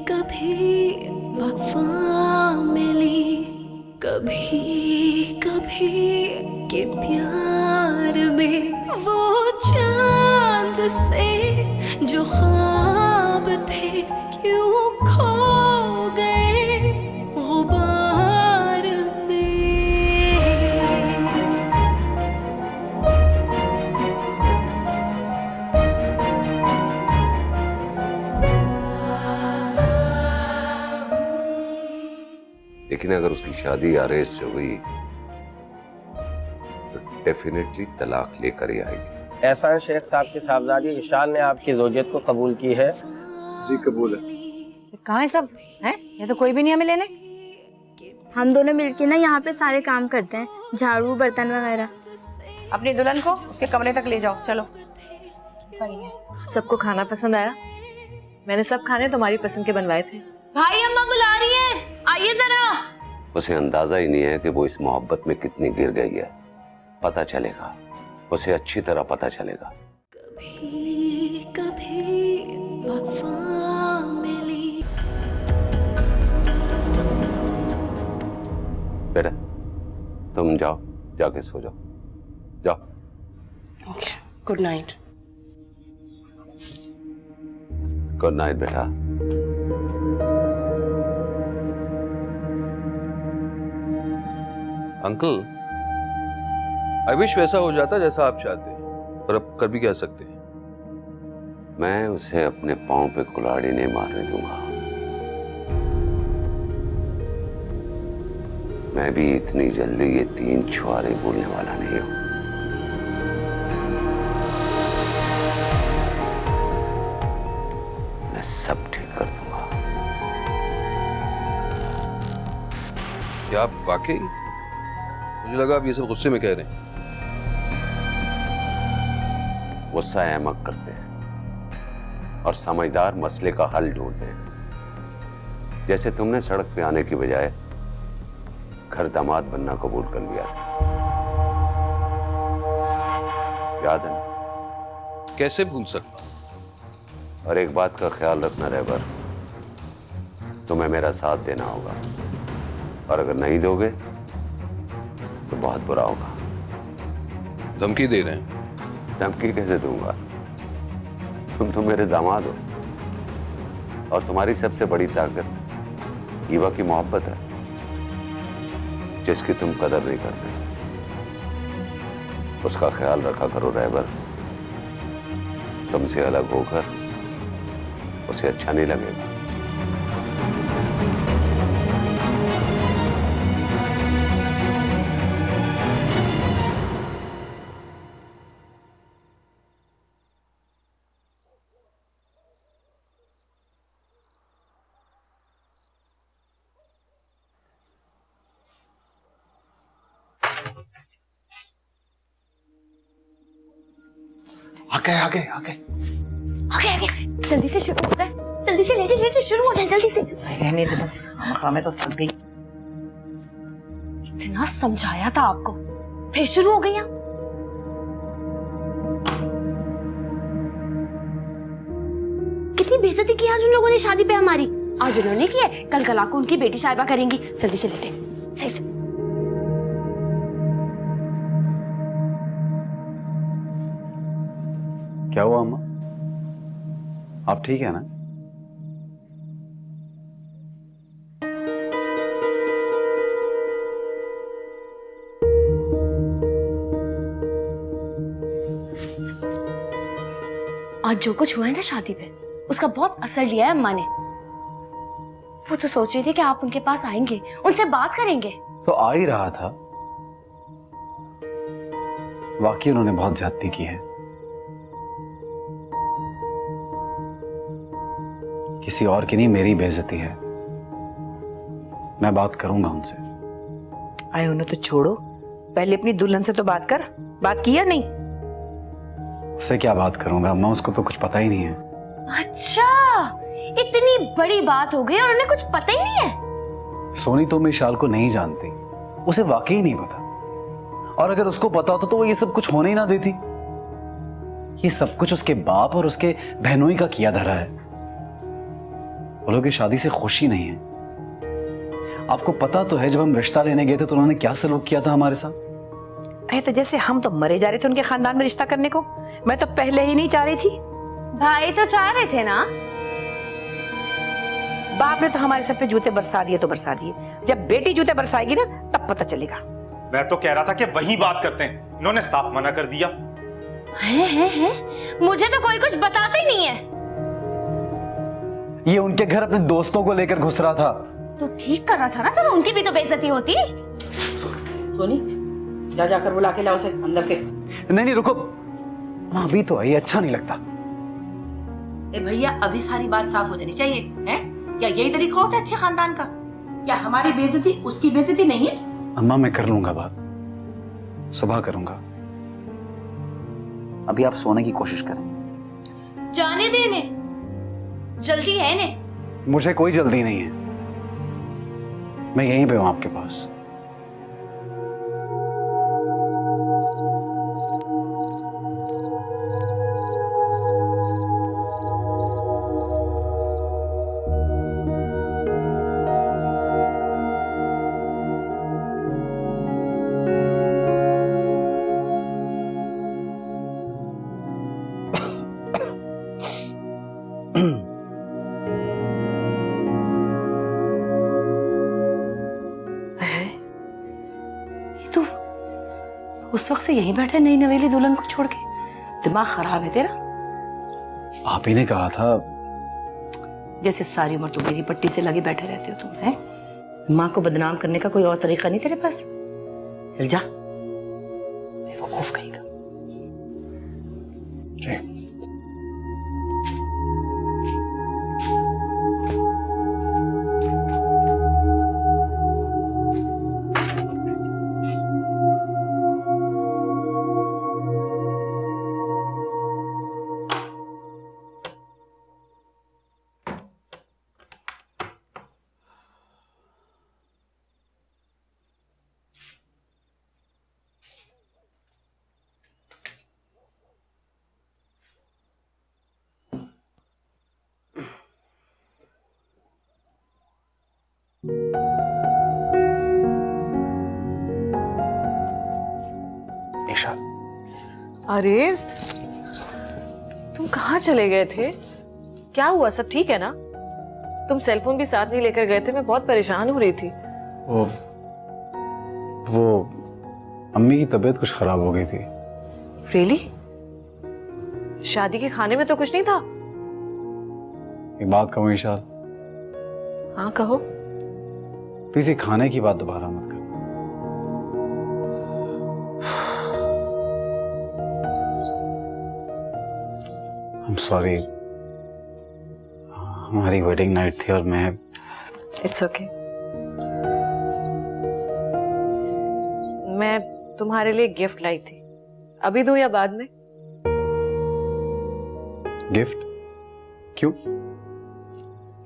कभी वफा मिली, कभी कभी के प्यार में वो चांद से जो ख्वाब थे क्यों खो गए गुबार में। लेकिन अगर उसकी शादी आरेज से हुई तो डेफिनेटली तलाक लेकर ही आएगी। एहसान शेख साहब की साहबजादी ईशान ने आपकी ज़ौजियत को कबूल की है। जी कबूल है। कहाँ है सब हैं? ये तो कोई भी नहीं हमें लेने। हम दोनों मिलके ना यहाँ पे सारे काम करते हैं, झाड़ू बर्तन वगैरह। अपनी दुल्हन को उसके कमरे तक ले जाओ, चलो। सबको खाना पसंद आया? मैंने सब खाने तुम्हारी पसंद के बनवाए थे। भाई अम्मा बुला रही हैं, आइए जरा। उसे अंदाजा ही नहीं है कि वो इस मोहब्बत में कितनी गिर गई है। पता चलेगा, उसे अच्छी तरह पता चलेगा। कभी कभी वफा मिली। बेटा तुम जाओ, जाके सो जाओ, जाओ। Okay, good night. Good night बेटा। अंकल, आई विश वैसा हो जाता जैसा आप चाहते हैं, पर अब कर भी क्या सकते हैं। मैं उसे अपने पांव पे कुल्हाड़ी नहीं मारने दूंगा। मैं भी इतनी जल्दी ये 3 छुआरे बोलने वाला नहीं हूं। मैं सब ठीक कर दूंगा। क्या आप वाकई? मुझे लगा आप ये सब गुस्से में कह रहे हैं। गुस्सा अहमक करते हैं और समझदार मसले का हल ढूंढते हैं। जैसे तुमने सड़क पे आने की बजाय घर दामाद बनना कबूल कर लिया था, याद है ना? कैसे भूल सकता? और एक बात का ख्याल रखना रहबर, तुम्हें मेरा साथ देना होगा, और अगर नहीं दोगे तो बहुत बुरा होगा। धमकी दे रहे हैं? धमकी कैसे दूंगा? तुम तो मेरे दामाद हो, और तुम्हारी सबसे बड़ी ताकत ईवा की मोहब्बत है, जिसकी तुम कदर नहीं करते। उसका ख्याल रखा करो रहबर। तुमसे अलग होकर उसे अच्छा नहीं लगेगा। आगे जल्दी से शुरू हो जाए, जल्दी से लेटे शुरू हो जाए, जल्दी से। रहने दे बस, मैं तो थक गई। इतना समझाया था आपको, फिर शुरू हो गई आप। कितनी बेइज्जती की आज उन लोगों ने शादी पे हमारी। आज उन्होंने की है, कल कला को उनकी बेटी साहिबा करेंगी। जल्दी से लेटे, सही से। क्या हुआ अम्मा? आप ठीक है ना? आज जो कुछ हुआ है ना शादी पे, उसका बहुत असर लिया है अम्मा ने। वो तो सोच रही थी कि आप उनके पास आएंगे, उनसे बात करेंगे। तो आ ही रहा था। वाकई उन्होंने बहुत ज्यादती की है। किसी और की नहीं, मेरी बेइज्जती है। मैं बात करूंगा उनसे। आए उन्हें तो छोड़ो, पहले अपनी दुल्हन से तो बात कर। बात की या नहीं? उससे क्या बात करूंगा अम्मा, उसको तो कुछ पता ही नहीं है। अच्छा, इतनी बड़ी बात हो गई और उन्हें कुछ पता ही नहीं है। सोनी तो विशाल को नहीं जानती, उसे वाकई नहीं पता। और अगर उसको पता होता तो वो ये सब कुछ होने ही ना देती। ये सब कुछ उसके बाप और उसके बहनोई का किया धरा है। बोलो कि शादी से खुशी नहीं है। आपको पता तो है जब हम रिश्ता लेने गए थे तो उन्होंने क्या सलूक किया था हमारे साथ। अरे तो जैसे हम तो मरे जा रहे थे उनके खानदान में रिश्ता करने को। मैं तो पहले ही नहीं चाह रही थी। भाई तो चाह रहे थे ना। बाप ने तो हमारे सर पे जूते बरसा दिए तो बरसा दिए। जब बेटी जूते बरसाएगी ना तब पता चलेगा। मैं तो कह रहा था कि वही बात करते हैं, इन्होंने साफ मना कर दिया। है मुझे तो कोई कुछ बताते ही नहीं है। ये उनके घर अपने दोस्तों को लेकर घुस रहा था। तो ठीक कर रहा था ना सर, उनकी भी तो बेइज्जती होती। सोनी जा जाकर बुला के लाओ उसे अंदर से। नहीं रुको, माँ अभी तो आई, अच्छा नहीं लगता। ए भैया अभी सारी बात साफ हो जानी चाहिए है? क्या यही तरीका होता है अच्छे खानदान का? क्या हमारी बेइज्जती उसकी बेइज्जती नहीं है? अम्मा मैं कर लूंगा बात, सुबह करूंगा। अभी आप सोने की कोशिश करें। जाने देने जल्दी है ने। मुझे कोई जल्दी नहीं है, मैं यहीं पे हूं आपके पास। उस वक्त से यहीं बैठे नई नवेली दुल्हन को छोड़ के। दिमाग खराब है तेरा। आप ही ने कहा था। जैसे सारी उम्र तुम मेरी पट्टी से लगे बैठे रहते हो तुम, हैं? माँ को बदनाम करने का कोई और तरीका नहीं तेरे पास? चल जा, बेवकूफ कहीं का। अरे तुम कहाँ चले गए थे? क्या हुआ, सब ठीक है ना? तुम सेलफोन भी साथ नहीं लेकर गए थे, मैं बहुत परेशान हो रही थी। वो अम्मी की तबीयत कुछ खराब हो गई थी। रियली? शादी के खाने में तो कुछ नहीं था? एक बात कहूँ ईशाल? हाँ कहो। प्लीज खाने की बात दोबारा मत कर। I'm sorry, हमारी वेडिंग नाइट थी और मैं। It's okay. मैं तुम्हारे लिए गिफ्ट लाई थी, अभी दूं या बाद में? गिफ्ट? क्यों?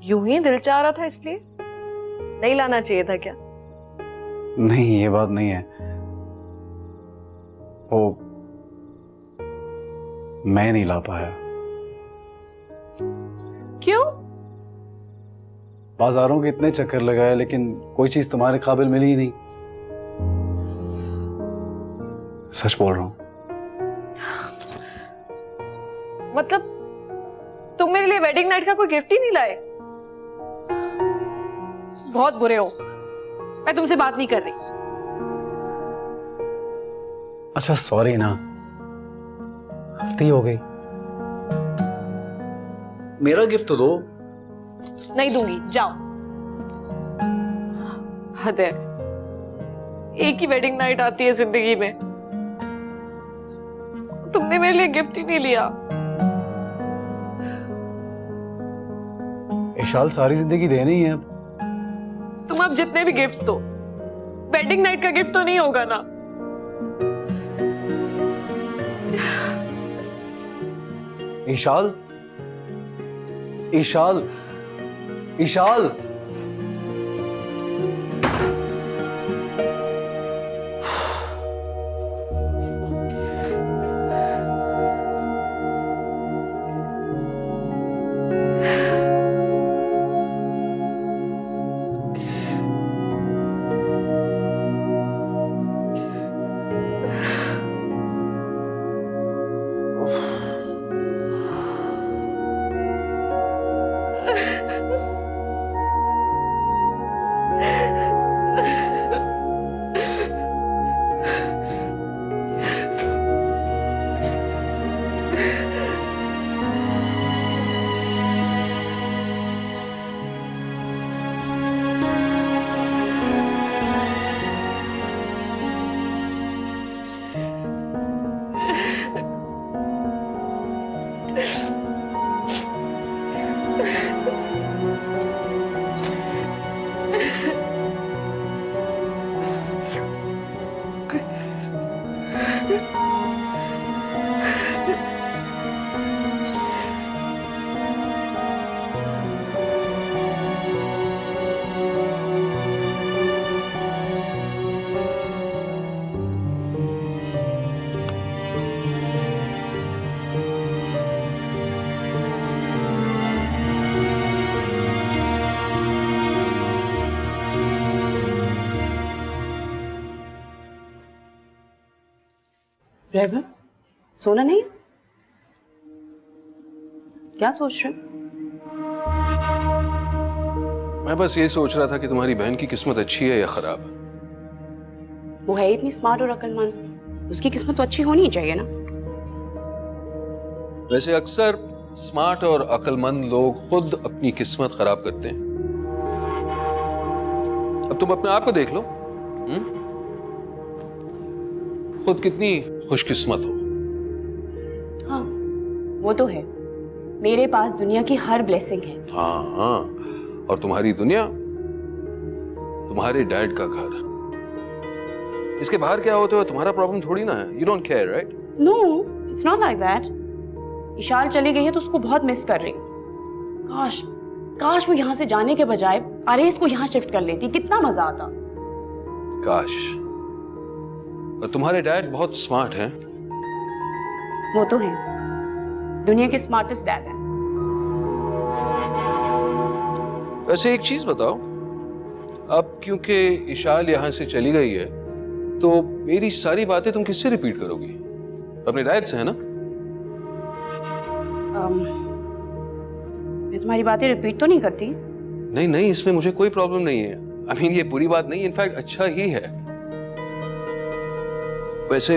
यूं ही दिल चाह रहा था इसलिए। नहीं लाना चाहिए था क्या? नहीं ये बात नहीं है, वो मैं नहीं ला पाया। क्यों? बाजारों के इतने चक्कर लगाए लेकिन कोई चीज तुम्हारे काबिल मिली ही नहीं। सच बोल रहा हूं। मतलब तुम मेरे लिए वेडिंग नाइट का कोई गिफ्ट ही नहीं लाए? बहुत बुरे हो, मैं तुमसे बात नहीं कर रही। अच्छा सॉरी ना, गलती हो गई। मेरा गिफ्ट तो दो। नहीं दूंगी, जाओ। हद है, एक ही वेडिंग नाइट आती है जिंदगी में, तुमने मेरे लिए गिफ्ट ही नहीं लिया। इशाल सारी जिंदगी देनी ही है। तुम अब जितने भी गिफ्ट्स दो, वेडिंग नाइट का गिफ्ट तो नहीं होगा ना? इशाल, इशाल, इशाल। रहबर, सोना नहीं? क्या सोच रहे हो? मैं बस ये सोच रहा था कि तुम्हारी बहन की किस्मत अच्छी है या खराब। वो है इतनी स्मार्ट और अक्लमंद, उसकी किस्मत तो अच्छी होनी ही चाहिए ना। वैसे अक्सर स्मार्ट और अक्लमंद लोग खुद अपनी किस्मत खराब करते हैं। अब तुम अपने आप को देख लो, खुद कितनी खुशकिस्मत हो। हाँ, वो तो है। मेरे पास दुनिया की हर ब्लेसिंग है। हाँ हाँ, और तुम्हारी दुनिया तुम्हारे डैड का घर। इसके बाहर क्या होता है तुम्हारा प्रॉब्लम थोड़ी ना है। You don't care, right? No, it's not like that. Ishaal चली गई है तो उसको बहुत मिस कर रही हूँ। काश काश वो यहाँ से जाने के बजाय आरेस को यहाँ शिफ्ट कर लेती, कितना मजा आता। काश। और तुम्हारे डैड बहुत स्मार्ट हैं। वो तो है, दुनिया के स्मार्टेस्ट डैड हैं। वैसे एक चीज बताओ, अब क्योंकि इशाल यहाँ से चली गई है तो मेरी सारी बातें तुम किससे रिपीट करोगी? अपने डैड से, है ना? मैं तुम्हारी बातें रिपीट तो नहीं करती। नहीं नहीं, इसमें मुझे कोई प्रॉब्लम नहीं है। आई मीन ये बुरी बात नहीं, इनफैक्ट अच्छा ही है। वैसे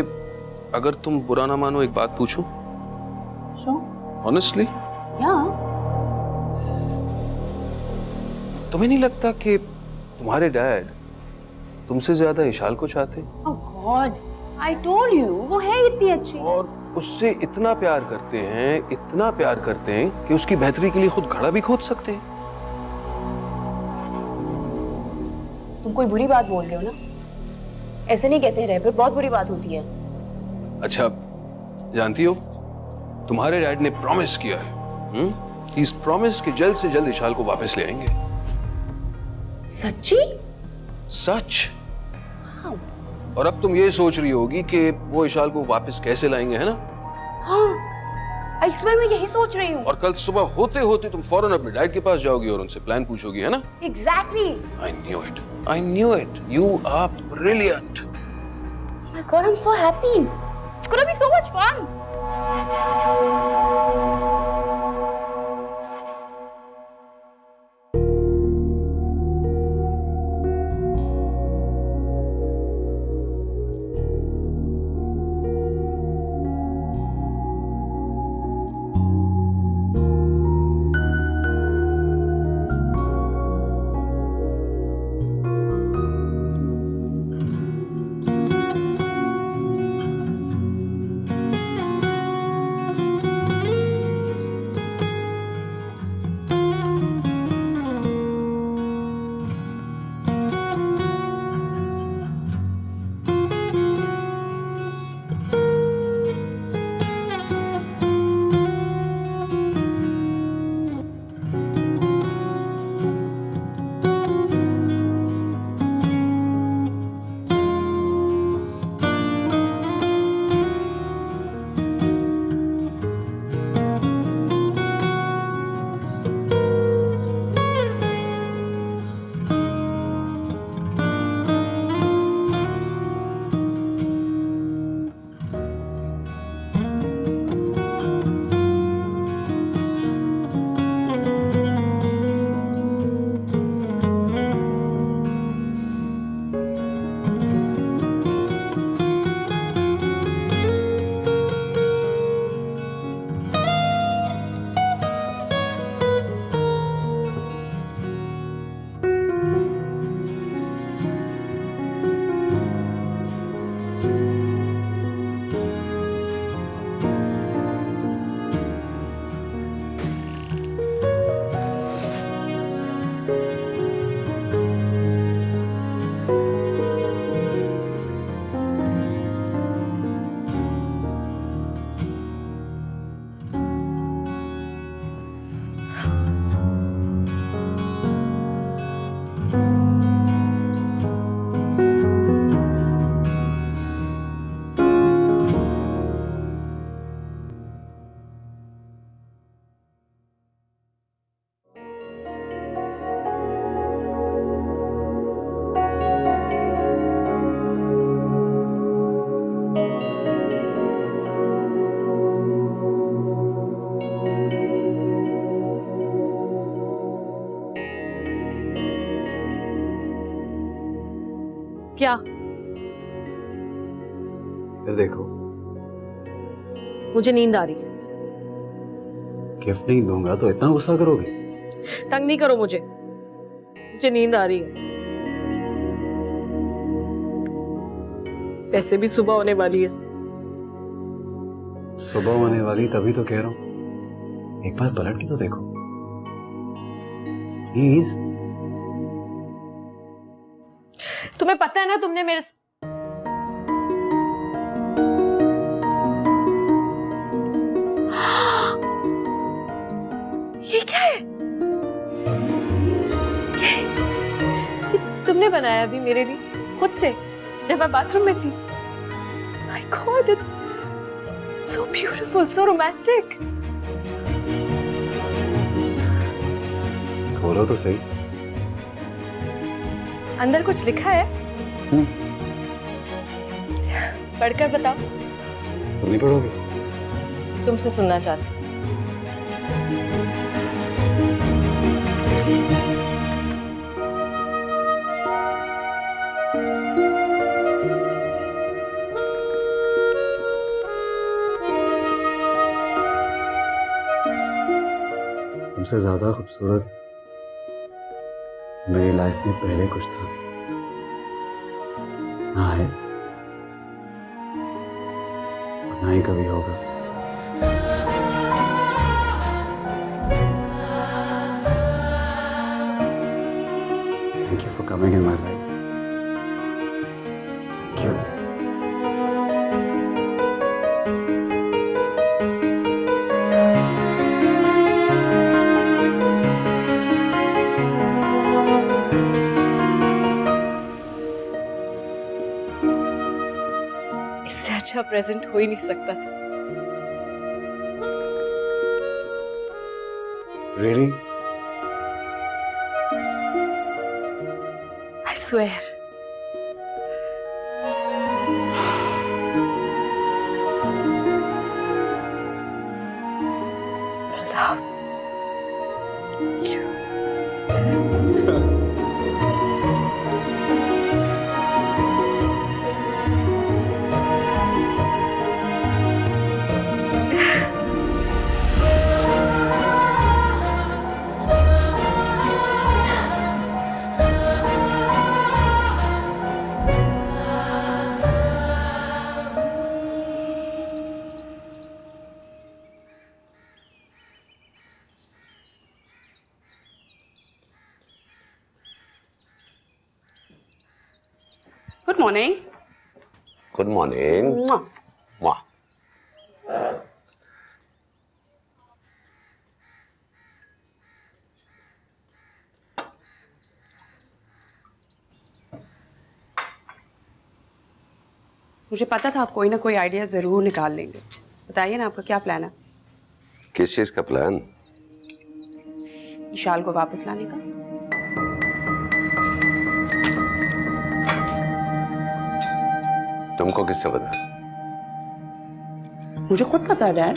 अगर तुम बुरा ना मानो एक बात पूछूं? ऑनेस्टली, या तुम्हें नहीं लगता कि तुम्हारे डैड तुमसे ज्यादा इशाल को चाहते हैं? ओह गॉड, आई टोल्ड यू, वो है इतनी अच्छी। और उससे इतना प्यार करते हैं, इतना प्यार करते हैं कि उसकी बेहतरी के लिए खुद घड़ा भी खोद सकते हैं। तुम कोई बुरी बात बोल रहे हो ना? ऐसे नहीं कहते रहबर, बहुत बुरी बात होती है। अच्छा, जानती हो तुम्हारे डैड ने प्रॉमिस किया है, इस प्रॉमिस कि जल्द से जल्द इशाल को वापस ले आएंगे। सच्ची? सच। और अब तुम ये सोच रही होगी कि वो इशाल को वापस कैसे लाएंगे, है ना? हाँ, आई स्वेयर मैं यही सोच रही हूँ। और कल सुबह होते होते तुम फौरन अपने डैड के पास जाओगी और उनसे प्लान पूछोगी, है ना? Exactly. I knew it. I knew it. You are brilliant. Oh my God, I'm so happy. It's gonna be so much fun. क्या? इधर देखो, मुझे नींद आ रही है। गिफ्ट नहीं दूंगा तो इतना गुस्सा करोगे? तंग नहीं करो मुझे नींद आ रही है। वैसे भी सुबह होने वाली है। सुबह होने वाली तभी तो कह रहा हूं, एक बार पलट के तो देखो प्लीज। तुम्हें पता है ना, तुमने मेरे ये क्या है? ये तुमने बनाया अभी मेरे लिए खुद से, जब मैं बाथरूम में थी। My God, it's so beautiful, so romantic. खोलो तो सही। अंदर कुछ लिखा है? पढ़कर बताओ। तुम नहीं पढ़ोगे? तुमसे सुनना चाहती। तुमसे ज्यादा खूबसूरत मेरी लाइफ में पहले कुछ था ना है और ना ही कभी होगा। Thank you for coming in my life. Thank you. इससे अच्छा प्रेजेंट हो ही नहीं सकता था। Really? I swear. I love you. Good morning. Good morning. वाह, मुझे पता था आप कोई ना कोई आइडिया जरूर निकाल लेंगे। बताइए ना, आपका क्या प्लान है? किस चीज का प्लान? विशाल को वापस लाने का। तुमको किससे पता? मुझे खुद पता है डैड।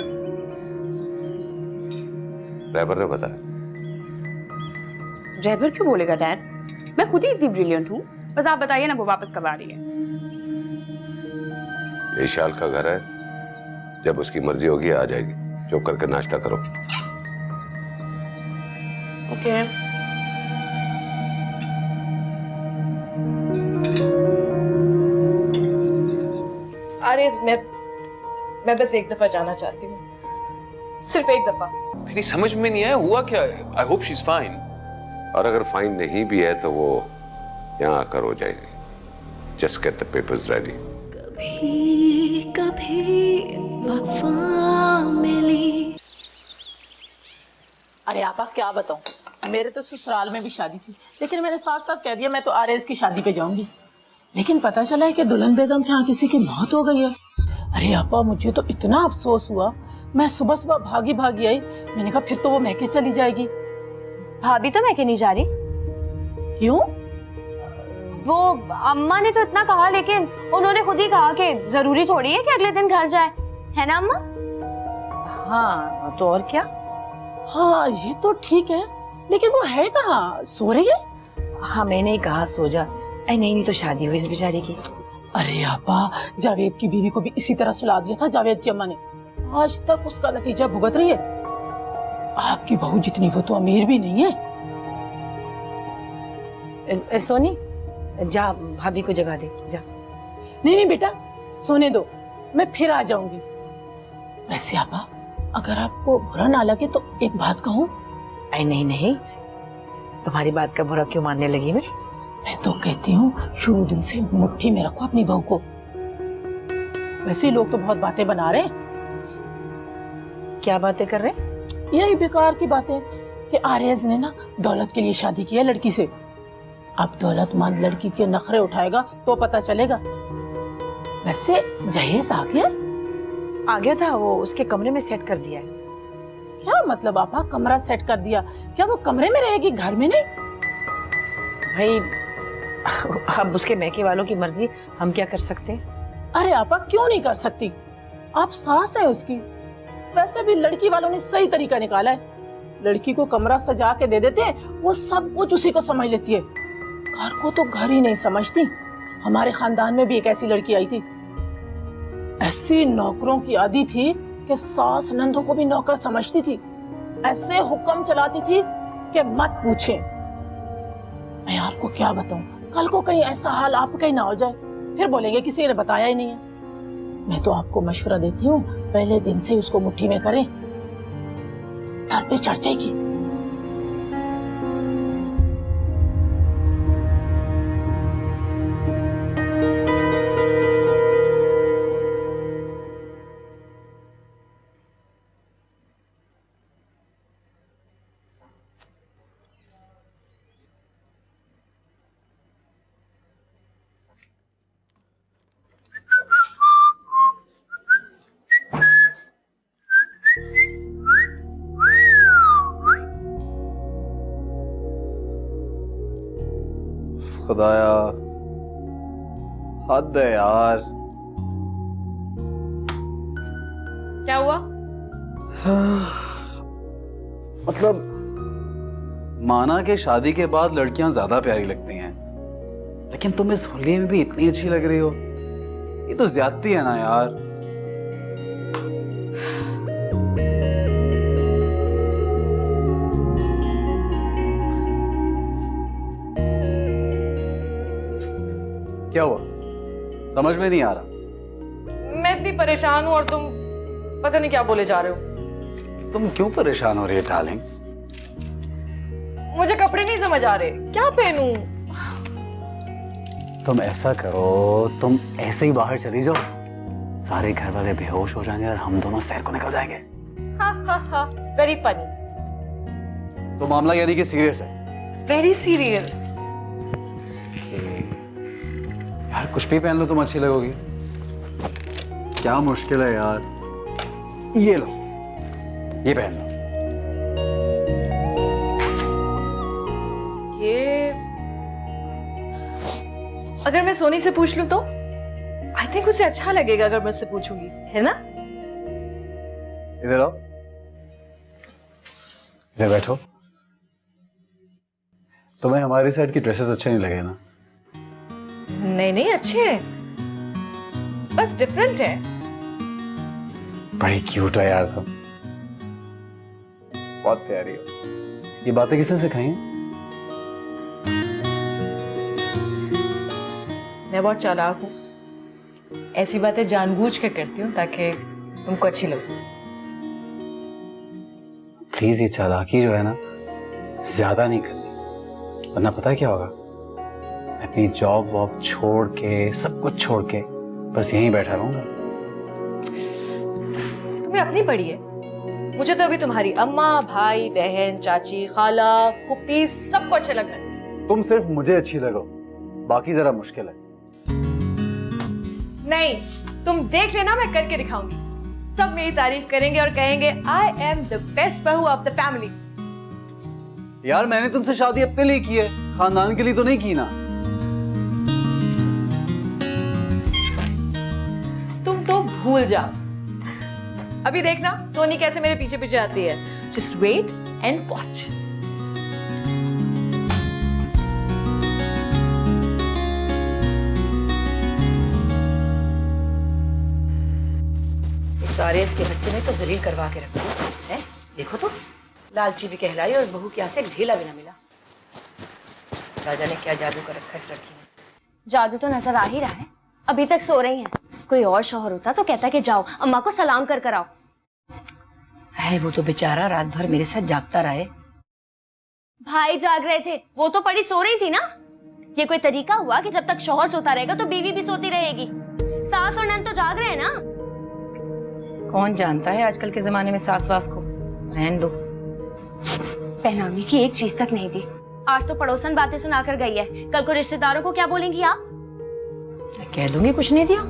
ड्राइवर ने बताया। ड्राइवर क्यों बोलेगा डैड? मैं खुद ही इतनी ब्रिलियंट हूँ। बस आप बताइए ना वो वापस कब आ रही है। विशाल का घर है, जब उसकी मर्जी होगी आ जाएगी। चुप करके नाश्ता करो। ओके। आरिज़, मैं बस एक दफा जाना चाहती हूँ, सिर्फ एक दफा। मेरी समझ में नहीं आया हुआ क्या है। I hope she is fine. और अगर फाइन नहीं भी है तो वो यहाँ आकर हो जाएगी। Just get the papers ready. कभी कभी वफा मिली। अरे आपा क्या बताऊं, मेरे तो ससुराल में भी शादी थी, लेकिन मैंने साफ साफ कह दिया मैं तो आरएस की शादी पे जाऊंगी। लेकिन पता चला है कि दुल्हन बेगम के यहाँ किसी की मौत हो गई है। अरे आपा मुझे तो इतना अफसोस हुआ, मैं सुबह सुबह भागी भागी आई। मैंने कहा फिर तो वो मैके चली जाएगी। भाभी तो मैके नहीं जा रही। क्यों? वो अम्मा ने तो इतना कहा, लेकिन उन्होंने खुद ही कहा कि जरूरी थोड़ी है कि अगले दिन घर जाए, है ना अम्मा? हाँ तो और क्या। हाँ ये तो ठीक है, लेकिन वो है कहाँ? सो रही है? हाँ मैंने ही कहा सो जा, नहीं नहीं तो शादी हुई इस बेचारी की। अरे आपा, जावेद की बीवी को भी इसी तरह सुला दिया था जावेद की अम्मा ने, आज तक उसका नतीजा भुगत रही है। आपकी बहू जितनी वो तो अमीर भी नहीं है। सोनी जा भाभी को जगा दे जा। नहीं नहीं बेटा, सोने दो, मैं फिर आ जाऊंगी। वैसे आपा, अगर आपको बुरा ना लगे तो एक बात कहूँ? नहीं नहीं, तुम्हारी बात का बुरा क्यों मानने लगी मैं तो कहती हूँ शुरू दिन से मुट्ठी में रखो अपनी बहू को। वैसे लोग तो बहुत बातें बना रहे हैं। क्या बातें कर रहे हैं? यही बेकार की बातें कि आरएस ने ना दौलत के लिए शादी की है लड़की से। अब दौलतमंद लड़की के नखरे उठाएगा तो पता चलेगा। वैसे जहेज आ गया था, वो उसके कमरे में सेट कर दिया है। क्या मतलब आपा, कमरा सेट कर दिया? क्या वो कमरे में रहेगी, घर में नहीं? भाई अब उसके मैके वालों की मर्जी, हम क्या कर सकते हैं? अरे आपा क्यों नहीं कर सकती, आप सास है उसकी। वैसे भी लड़की वालों ने सही तरीका निकाला है, लड़की को कमरा सजा के दे देते हैं, वो सब कुछ उसी को समझ लेती है। घर को तो घर ही नहीं समझती। हमारे खानदान में भी एक ऐसी लड़की आई थी, ऐसी नौकरों की आदी थी कि सास नंदों को भी नौकर समझती थी। ऐसे हुक्म चलाती थी कि मत पूछे। मैं आपको क्या बताऊं, कल को कहीं ऐसा हाल आपका ही ना हो जाए, फिर बोलेंगे किसी ने बताया ही नहीं है। मैं तो आपको मशवरा देती हूँ, पहले दिन से उसको मुट्ठी में करें, सर पे चढ़ जाएगी। खुदाया, हद है यार। क्या हुआ? मतलब माना कि शादी के बाद लड़कियां ज्यादा प्यारी लगती हैं, लेकिन तुम इस होली में भी इतनी अच्छी लग रही हो, ये तो ज्यादती है ना यार। क्या हुआ, समझ में नहीं आ रहा? मैं इतनी परेशान हूँ और तुम पता नहीं क्या बोले जा रहे हो। तुम क्यों परेशान हो रही है डार्लिंग? मुझे कपड़े नहीं समझ आ रहे, क्या पहनूं? तुम ऐसा करो, तुम ऐसे ही बाहर चली जाओ, सारे घर वाले बेहोश हो जाएंगे और हम दोनों सैर को निकल जाएंगे। Very funny. तो मामला यानी कि सीरियस है? Very serious. यार कुछ भी पहन लो, तुम अच्छी लगोगी। क्या मुश्किल है यार, ये लो, ये पहन लो। ये अगर मैं सोनी से पूछ लूं तो आई थिंक उसे अच्छा लगेगा अगर मैं उससे पूछूंगी, है ना? इधर आओ, इधर बैठो। तुम्हें हमारी साइड की ड्रेसेस अच्छे नहीं लगे ना? नहीं नहीं, अच्छे हैं, बस डिफरेंट है। बड़ी क्यूट है यार तुम, बहुत प्यारी हो। ये बातें किसने सिखाई हैं? मैं बहुत चालाक हूँ, ऐसी बातें जानबूझ कर करती हूँ ताकि तुमको अच्छी लगे। प्लीज ये चालाकी जो है ना, ज्यादा नहीं करनी, वरना पता है क्या होगा? मैं अपनी जॉब वॉब छोड़ के, सब कुछ छोड़ के बस यहीं बैठा रहूंगा। तुम्हें अपनी पड़ी है, मुझे तो अभी तुम्हारी अम्मा, भाई, बहन, चाची, खाला, फूफी सबको अच्छे लग रहे हैं। तुम सिर्फ मुझे अच्छी लगो, बाकी जरा मुश्किल है। नहीं, तुम देख लेना, मैं करके दिखाऊंगी। सब मेरी तारीफ करेंगे और कहेंगे आई एम द बेस्ट बहू ऑफ द फैमिली। यार मैंने तुमसे शादी अपने लिए की है, खानदान के लिए तो नहीं की ना। तुम तो भूल जाओ, अभी देखना सोनी कैसे मेरे पीछे पीछे आती है। Just wait and watch. RS के बच्चे ने तो जलील करवा के रखा है। देखो तो, लालची भी कहलाई और बहू के यहाँ से एक ढेला भी ना मिला। राजा ने क्या जादू कर रखा इस लड़की ने। जादू तो नजर आ ही रहा है, अभी तक सो रही हैं। कोई और शौहर होता तो कहता कि जाओ अम्मा को सलाम कर आओ। है वो तो बेचारा रात भर मेरे साथ जागता रहा है। भाई जाग रहे थे, वो तो पड़ी सो रही थी ना। ये कोई तरीका हुआ कि जब तक शौहर सोता रहेगा तो बीवी भी सोती रहेगी? सास और नंद तो जाग रहे हैं ना। कौन जानता है आजकल के जमाने में सास वास को। रहने दो। पहनाने की एक चीज तक नहीं दी। आज तो पड़ोसन बातें सुनाकर गई है, कल को रिश्तेदारों को क्या बोलेंगी आप? कह दूंगी कुछ नहीं दिया।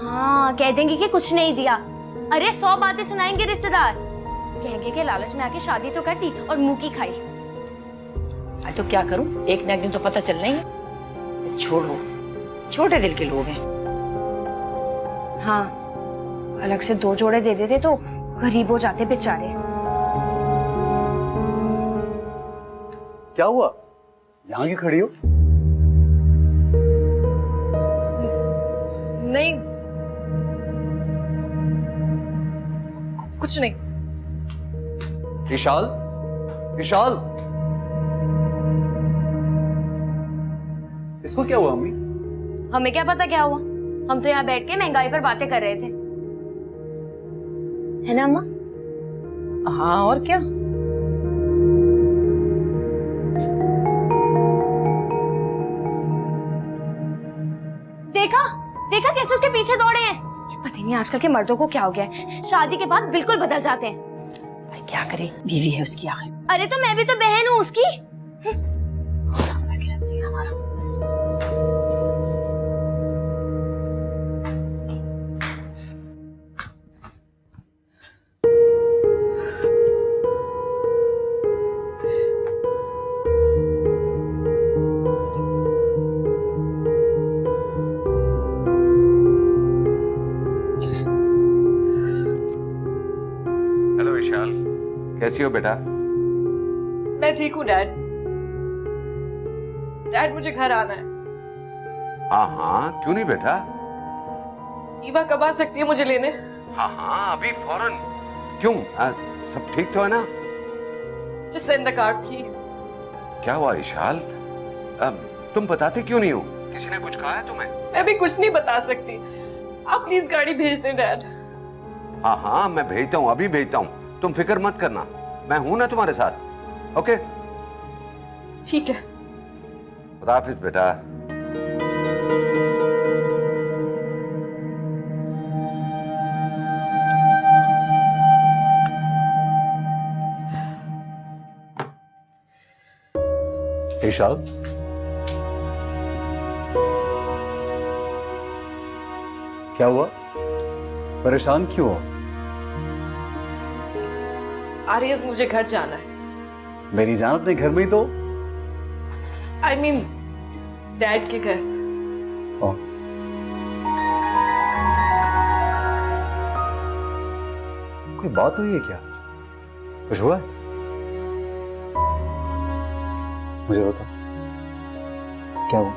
हाँ, कह देंगी कि कुछ नहीं दिया। अरे 100 बातें सुनाएंगे रिश्तेदार। कहेंगे कि लालच में आके शादी तो कर दी और मुंह की खाई। तो क्या करूं, एक न एक दिन तो पता चलना ही है। छोड़ो, छोटे दिल के लोग हैं। हाँ, अलग से 2 जोड़े दे देते तो गरीब हो जाते बेचारे। क्या हुआ, यहाँ क्यों खड़ी हो? नहीं, कुछ नहीं। विशाल, विशाल, इसको क्या हुआ अम्मी? हमें क्या पता क्या हुआ, हम तो यहाँ बैठ के महंगाई पर बातें कर रहे थे, है ना अम्मा? हाँ, और क्या। देखा देखा कैसे उसके पीछे दौड़े हैं। पता नहीं आजकल के मर्दों को क्या हो गया है, शादी के बाद बिल्कुल बदल जाते हैं। क्या करे, बीवी है उसकी आखिर। अरे तो मैं भी तो बहन हूँ उसकी। हेलो विशाल, कैसी हो बेटा? मैं ठीक हूँ डैड। डैड, मुझे घर आना है। हाँ हाँ, क्यों नहीं बेटा? ईवा कब आ सकती है मुझे लेने? हाँ हाँ, अभी फौरन। क्यों, सब ठीक तो है ना? Just send the car, please. क्या हुआ विशाल? तुम बताते क्यों नहीं हो? किसी ने कुछ कहा है तुम्हें? मैं भी कुछ नहीं बता सकती। आप प्लीज गाड़ी भेज दें डैड। हाँ हाँ, मैं भेजता हूँ, अभी भेजता हूँ। तुम फिक्र मत करना, मैं हूं ना तुम्हारे साथ। ओके, ठीक है। खुदा हाफिज बेटा। विशाल, क्या हुआ, परेशान क्यों हो? आर्यस, मुझे घर जाना है। मेरी जान, अपने घर में ही तो। I mean, डैड के घर। कोई बात हुई है क्या? कुछ हुआ है? मुझे बताओ, क्या हुआ?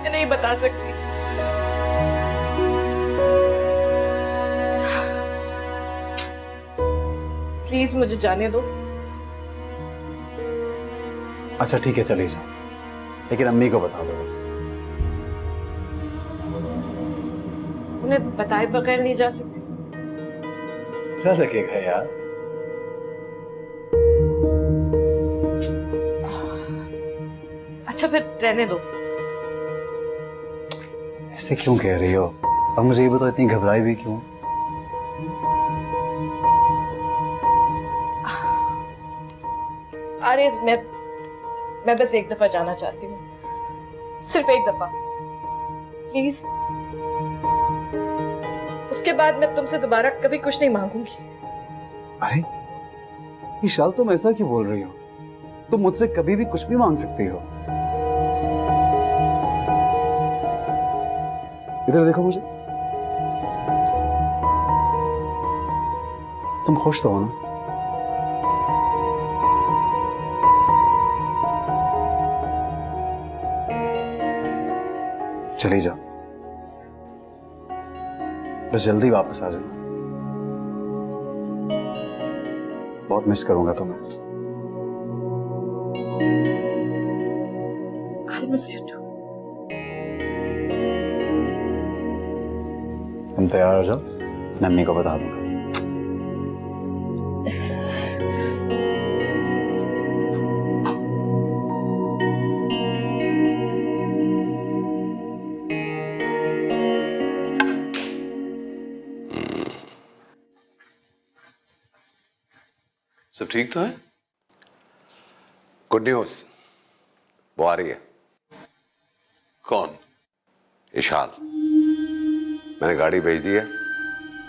मैं नहीं बता सकती। प्लीज मुझे जाने दो। अच्छा ठीक है, चली जाओ, लेकिन अम्मी को बता दो बस। उन्हें बताए बगैर नहीं जा सकती। क्या लगेगा यार? अच्छा फिर रहने दो। ऐसे क्यों कह रही हो? अब मुझे ये बताओ, इतनी घबराई भी क्यों? आर्यस, मैं बस एक दफा जाना चाहती हूँ, सिर्फ एक दफा, प्लीज। उसके बाद मैं तुमसे दोबारा कभी कुछ नहीं मांगूंगी। अरे विशाल, तुम ऐसा क्यों बोल रही हो? तुम मुझसे कभी भी कुछ भी मांग सकती हो। इधर देखो मुझे, तुम खुश तो हो ना? चली जाओ, बस जल्दी वापस आ जाना, बहुत मिस करूंगा तुम्हें। I'll miss you too. तुम तैयार हो जाओ, मैं अम्मी को बता दूंगा। सब ठीक तो है? गुड न्यूज, वो आ रही है। कौन? इशाल। मैंने गाड़ी भेज दी है,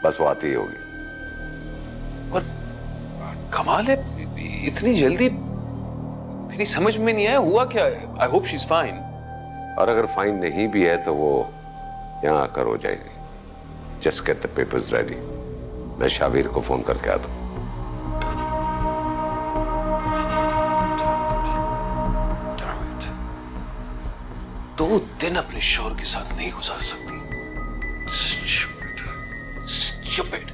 बस वो आती ही होगी। और कमाल है, इतनी जल्दी मेरी समझ में नहीं आया हुआ क्या है। I hope she is fine. और अगर फाइन नहीं भी है तो वो यहाँ आकर हो जाएगी। Just get the papers ready. मैं शाबिर को फोन करके आता हूँ। 2 दिन अपने शोहर के साथ नहीं गुजार सकती। Stupid.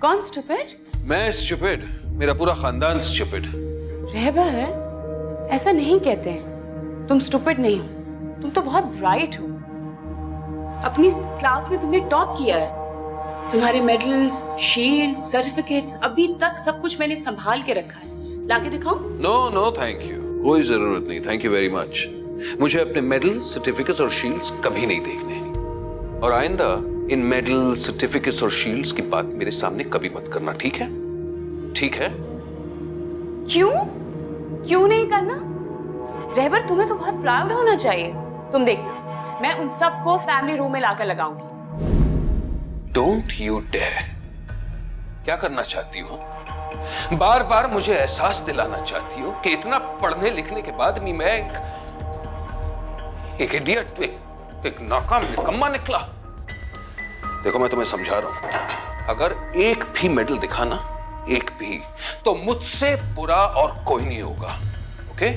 कौन स्टूपिड? मैं स्टूपिड, मेरा पूरा खानदान स्टूपिड। रहबर, ऐसा नहीं कहते हैं। तुम स्टूपिड नहीं हो, तुम तो बहुत ब्राइट हो। अपनी क्लास में तुमने टॉप किया है। तुम्हारे मेडल्स, शील्ड, सर्टिफिकेट्स अभी तक सब कुछ मैंने संभाल के रखा है। लाके दिखाऊं? नो नो थैंक यू, कोई जरूरत नहीं। Thank you very much. मुझे अपने मेडल्स, सर्टिफिकेट्स और शील्ड्स कभी नहीं देखने, और आइंदा इन मेडल्स, सर्टिफिकेट्स और शील्ड्स की बात मेरे सामने कभी मत करना, ठीक है? ठीक है? क्यों? क्यों नहीं करना? रहबर, तुम्हें तो बहुत प्राउड होना चाहिए। तुम देखना, मैं उन सबको फैमिली रूम में लाकर लगाऊंगी। Don't you dare. क्या करना चाहती हो? बार बार मुझे एहसास दिलाना चाहती हो कि इतना पढ़ने लिखने के बाद भी मैं एक इडियट, एक नाकाम निकम्मा निकला। देखो मैं तुम्हें समझा रहा हूं, अगर एक भी मेडल दिखाना, एक भी, तो मुझसे बुरा और कोई नहीं होगा। ओके?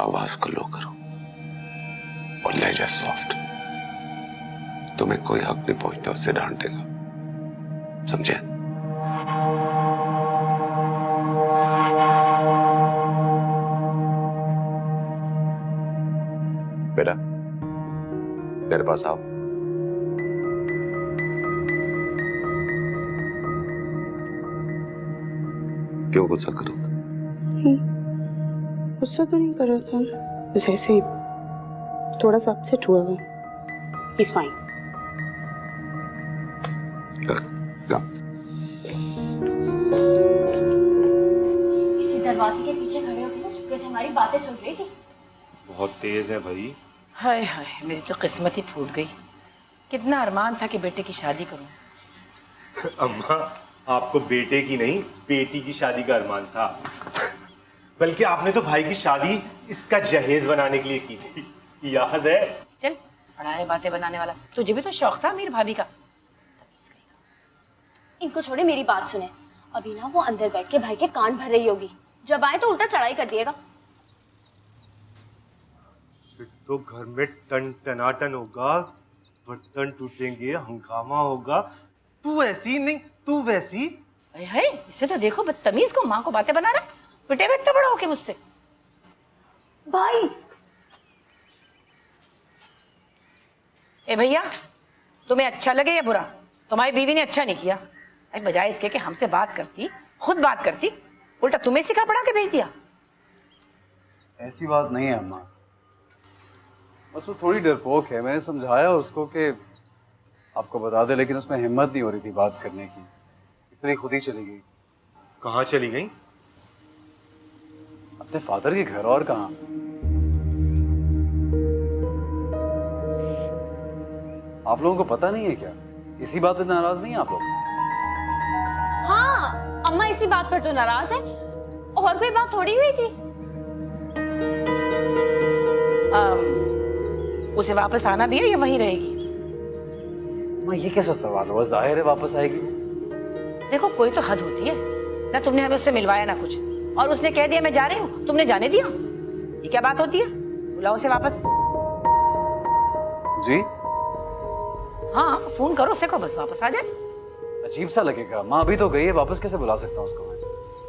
आवाज को लो करो और लहजा सॉफ्ट। तुम्हें कोई हक नहीं पहुंचता उससे डांटेगा, समझे? बेटा मेरे पास आओ। क्यों गुस्सा करो? गुस्सा तो नहीं कर रहा था, बस ऐसे ही थोड़ा सा अपसेट हुआ हूँ। It's fine. इसी दरवाजे के पीछे खड़े होकर तो चुपके से हमारी बातें सुन रही थी। बहुत तेज है भाई। हाय हाय, मेरी तो किस्मत ही फूट गई। कितना अरमान था कि बेटे की शादी करूं। अम्मा, आपको बेटे की नहीं, बेटी की शादी का अरमान था। बल्कि आपने तो भाई की शादी इसका जहेज बनाने के लिए की थी, याद है? चल बड़ा है बातें बनाने वाला। तुझे भी तो शौक था मेरी भाभी का। इनको छोड़े, मेरी बात सुने। अभी ना वो अंदर बैठ के भाई के कान भर रही होगी, जब आए तो उल्टा चढ़ाई कर दिएगा। फिर तो घर में टन टनाटन होगा, बर्तन टूटेंगे, हंगामा होगा। तू ऐसी नहीं, तू वैसी। है इसे तो देखो, बदतमीज को माँ को बातें बना रहा है। पिटेगा इतना बड़ा होके मुझसे। भाई ए भैया, तुम्हें अच्छा लगे या बुरा, तुम्हारी बीवी ने अच्छा नहीं किया। बजाय इसके कि हमसे बात करती, खुद बात करती, उल्टा तुम्हें सिखा पढ़ा के भेज दिया। ऐसी बात नहीं है अम्मा, बस वो थोड़ी डरपोक है। मैंने समझाया उसको कि आपको बता दे, लेकिन उसमें हिम्मत नहीं हो रही थी बात करने की, इसलिए खुद ही चली गई। कहाँ चली गई? अपने फादर के घर, और कहाँ। आप लोगों को पता नहीं है क्या? इसी बात पे नाराज नहीं है आप लोग? हाँ, अम्मा इसी बात पर तो नाराज है, और कोई बात थोड़ी हुई थी। उसे वापस आना भी है या वहीं रहेगी? ये कैसा सवाल हुआ? जाहिर है वापस आएगी। देखो कोई तो हद होती है। ना तुमने हमें उससे मिलवाया ना कुछ, और उसने कह दिया मैं जा रही हूँ, तुमने जाने दिया? ये क्या बात होती है? बुलाओ उसे वापस। जी हाँ फोन करो उसे को बस वापस आ जाए। अजीब सा लगेगा, माँ अभी तो गई है, वापस कैसे बुला सकता हूँ उसको मैं?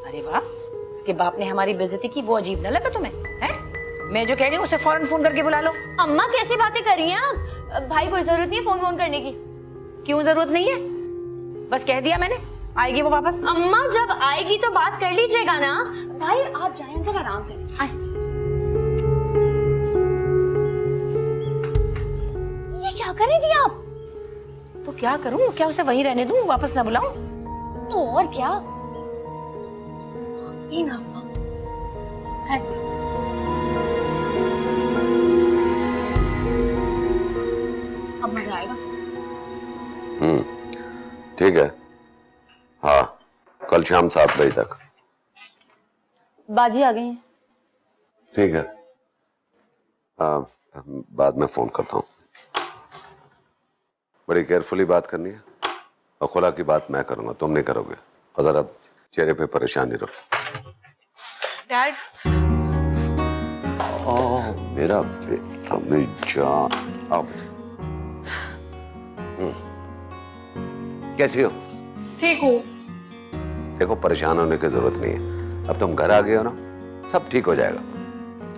अरे वाह, उसके बाप ने हमारी बेइज्जती की, वो अजीब ना लगा तुम्हें? हैं? मैं जो कह रही हूँ उसे फौरन फोन करके बुला लो। अम्मा कैसी बातें कर रही हैं आप? भाई कोई जरूरत नहीं है फोन वोन करने की। क्यों जरूरत नहीं है? बस कह दिया मैंने, आएगी वो वापस। अम्मा जब आएगी तो बात कर लीजिएगा ना। भाई आप जाएं अंदर आराम करें। आए। ये क्या कर रही थी आप? तो क्या करूं? क्या उसे वहीं रहने दूं, वापस ना बुलाऊं? तो और क्या? ये ना अम्मा। अब मजा आएगा। ठीक है। हाँ, कल शाम 7 बजे तक। बाजी आ गई है। ठीक है, बाद में फोन करता हूँ। बड़ी केयरफुली बात करनी है, और खुला की बात मैं करूंगा, तुम नहीं करोगे। और जरा चेहरे पे परेशानी रखो। डैड, मेरा बेटा, मेरी जान। आओ। कैसी हो? ठीक हूँ। देखो, परेशान होने की जरूरत नहीं है। अब तुम घर आ गए हो ना, सब ठीक हो जाएगा।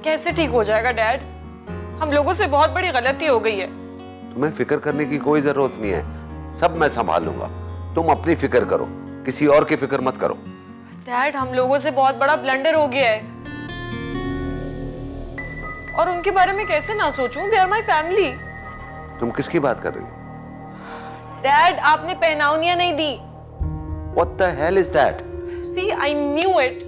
कैसे ठीक हो जाएगा डैड? हम लोगों से बहुत बड़ी गलती हो गई है। तुम्हें फिक्र करने की कोई जरूरत नहीं है, सब मैं संभाल लूंगा। तुम अपनी फिक्र करो, किसी और की फिक्र मत करो। डैड, हम लोगों से बहुत बड़ा ब्लंडर हो गया है, और उनके बारे में कैसे ना सोचूं? They are my family. तुम किसकी बात कर रही हो? डैड, आपने पहनावनियां नहीं दी। What the hell is that? See, I knew it.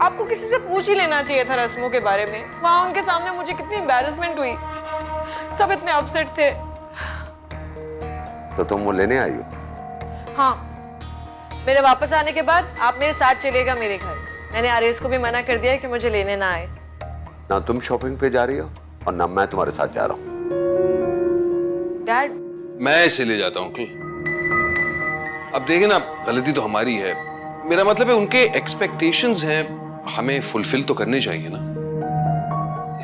आपको किसी से पूछ ही लेना चाहिए था रस्मों के बारे में। वहां उनके सामने मुझे कितनी एम्बैरेसमेंट हुई, सब इतने अपसेट थे। तो तुम वो लेने आई हो? हाँ, मेरे वापस आने के बाद आप मेरे साथ चलेगा मेरे घर। मैंने आरेस को भी मना कर दिया है कि मुझे लेने ना आए। ना तुम शॉपिंग पे जा रही हो, और ना मैं तुम्हारे साथ जा रहा हूँ। डैड, मैं इसे ले जाता हूं अंकल। अब देखें ना, गलती तो हमारी है। मेरा मतलब है उनके एक्सपेक्टेशंस हैं, हमें फुलफिल तो करने चाहिए ना।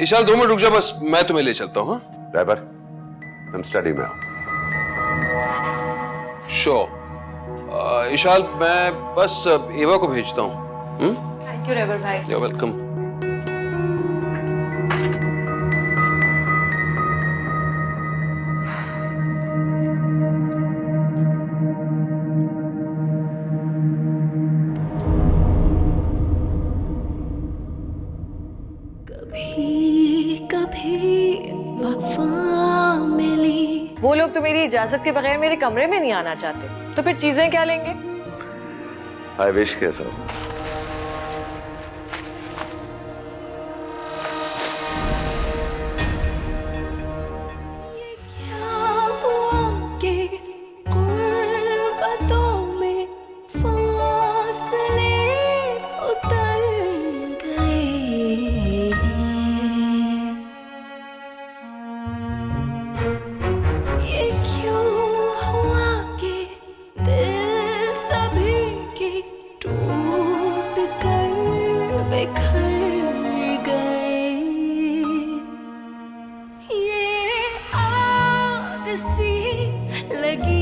इशाल 2 मिनट रुक जा, बस मैं तुम्हें ले चलता हूँ। हाँ ड्राइवर, तुम स्टडी में आओ। श्योर। इशाल, मैं बस एवा को भेजता हूँ। थैंक यू रेबर भाई। You welcome. कभी कभी वफा मिली। वो लोग तो मेरी इजाजत के बगैर मेरे कमरे में नहीं आना चाहते, तो फिर चीजें क्या लेंगे? आई विश के सर। क्या हुआ कि गुर्बतों में फासले उतर गए। ये क्यों हुआ कि दिल सभी के टूट कर बिखर गए। ये आग सी लगी